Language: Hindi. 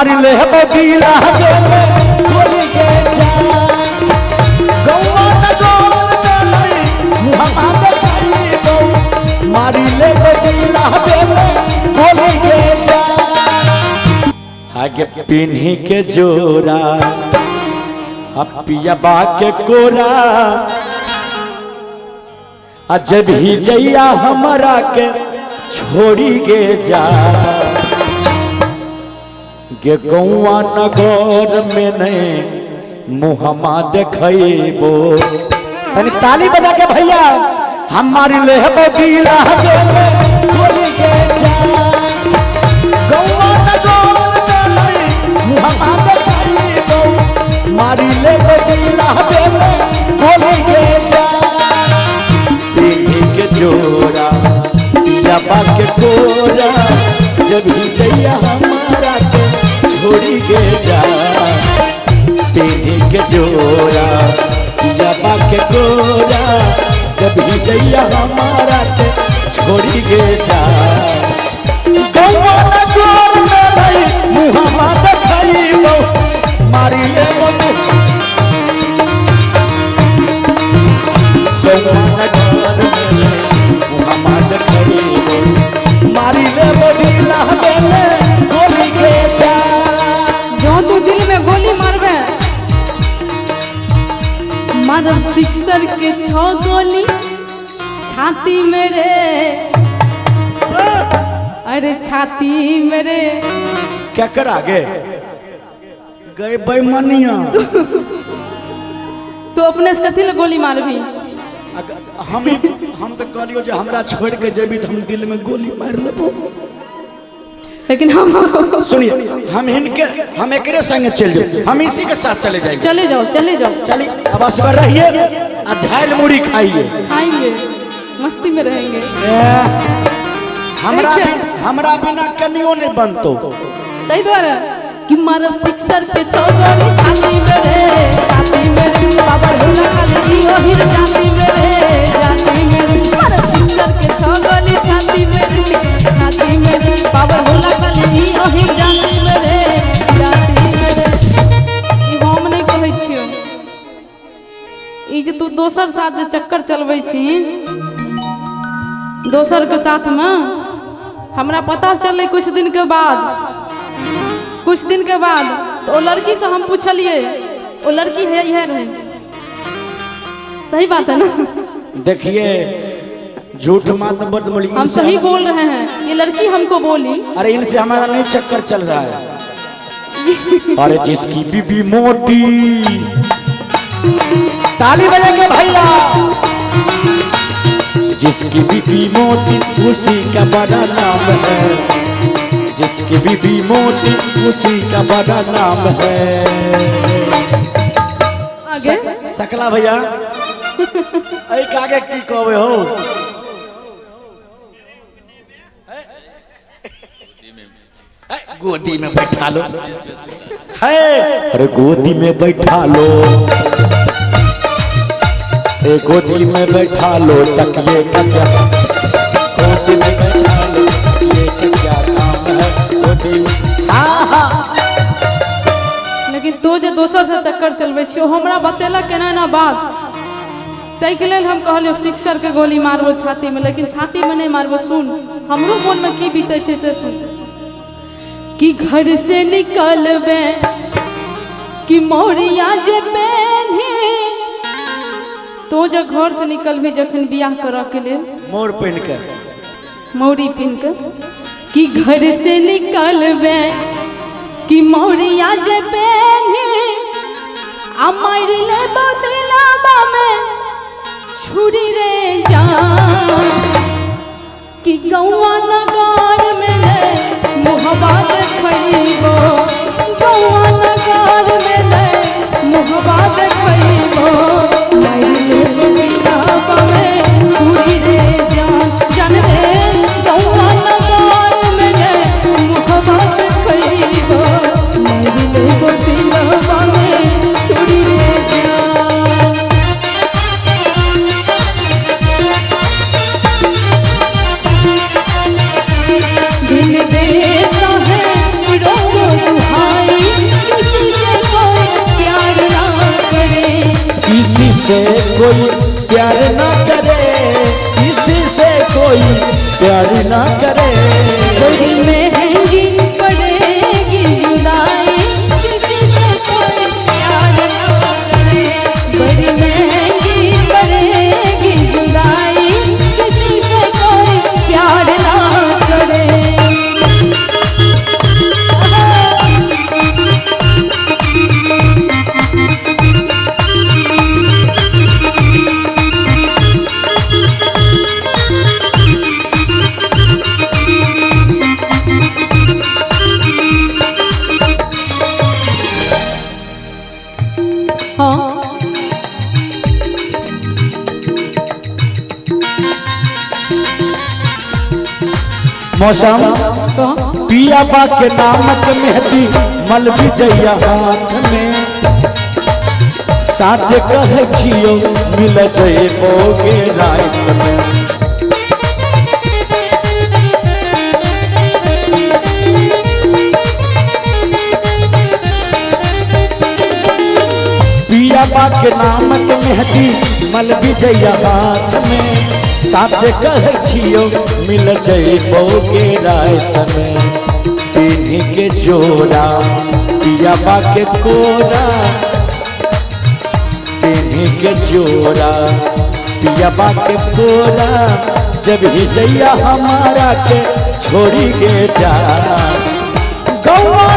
मारी ले बदीला गोली के जान गौवा नगौर में मुहम्मा देखाई दो मारी ले बदीला गोली के जान आगे पिन्ही के जोरा पिया बा के कोरा जब ही जैया हमारा के छोड़ी गे जा गे गौआ नगर में नहीं मुहम्मा देखबो तनी ताली बजा के भैया हमारी ले बदीला गोली के जा गौआ नगर में नहीं मुहम्मा देखबो मारी ले बदीला गोली के जा के जोड़ा पिया के कोरा जब ही जैया हमारा के छोड़ी गे जा तेरे के जोड़ा पिया के कोरा जब ही जैया हमारा के छोड़ी गे जा गौवा नगौर में नहीं मुहम्मा देखबो मारी ले मारी ले बदीला गोली के जा जो तू दिल में गोली मारबे मारब सिक्सर के 6 गोली छाती में रे अरे छाती में रे क्या कर आगे गए बेईमानियां तो अपने से कथी ले गोली मारबी हम तो कहलियो जे हमरा छोड़ के जेबी तो हम दिल में गोली मार लेबो लेकिन हम सुनिए हम एकरे संगे चल जाओ हम इसी के साथ चले जाएंगे चले जाओ चलिए अब असगर रहिए और झाइल मुड़ी खाइए मस्ती में रहेंगे हमरा बिना कनियो नहीं बनतो तई द्वारा कि मारब सिक्सर पे 6 गोली छाती में रे बाबा भोला खाली जी ओहिर जाती में रे मारब सिक्सर के 6 गोली छाती में रे बाबा भोला खाली जी ओहिर जाती में रे ई हम नहीं कहै छियो ई जे तू दोसर साथ जे चक्कर चलबै छी दोसर के साथ में हमरा पता चले कुछ दिन के बाद तो वो लड़की से हम पूछलिए वो लड़की है यह रहे सही बात है ना देखिए झूठ मत बोली हम सही बोल रहे हैं ये लड़की हमको बोली अरे इनसे हमारा नहीं चक्कर चल रहा है अरे जिसकी बीबी मोटी ताली बजाएंगे भैया जिसकी बीबी मोटी उसी का बड़ा नाम है जिसकी बीबी मोटी उसी का बड़ा नाम है आगे सकला भैया आगे की कहवे हो गोदी में बैठा लो है अरे गोदी में बैठा लो गोदी में बैठा लो तकिए का क्या गोदी में बैठा लो तकिए का क्या काम है गोदी में लेकिन तो जे दोसर से चक्कर चलबै छियो हमरा बतेला केना ना बात तै के लेल हम कहलियो सिक्सर के गोली मारबो छाती में लेकिन छाती में नहीं मारबो सुन हमरो मन में की बीते छे से सुन कि घर से निकलबे कि मोरिया जे पहने तो जो घर से निकल भी जखन बियाह करा के लिए मोर पहन के मौरी पहन के कि घर से निकलबे कि मोरिया जे पहने आ मार ले बदलावा में छुरी रे जान कि गौआ नगर में रे मुहब्बा देखइबो गौआ नगर में रे मुहब्बा देखइबो मार ले बदलावा में छुरी रे जान रे गौआ नगर में रे मुहब्बा देखइबो मार ले बदलावा में छुरी रे दिल देता है रो रो से कोई प्यार ना करे, किसी से कोई प्यार ना करे। बड़ी महंगी पड़ेगी जुदाई, किसी से कोई प्यार ना करे। बड़ी महंगी पड़ेगी जुदाई, किसी से कोई प्यार ना करे। मौसम पिया बा के नामक मेहंदी मल विजया हाथ में, साच कहे छियो मिल जइबोगे रात में। पिया बा के नामक मेहंदी मल विजया हाथ में, साच कहे छियो मिल जइबोगे रात में। पीनी के जोड़ा पिया बा के कोरा, पीनी के जोड़ा पिया बा के कोरा, जब ही जइया हमारा के छोड़ी के जा। गौआ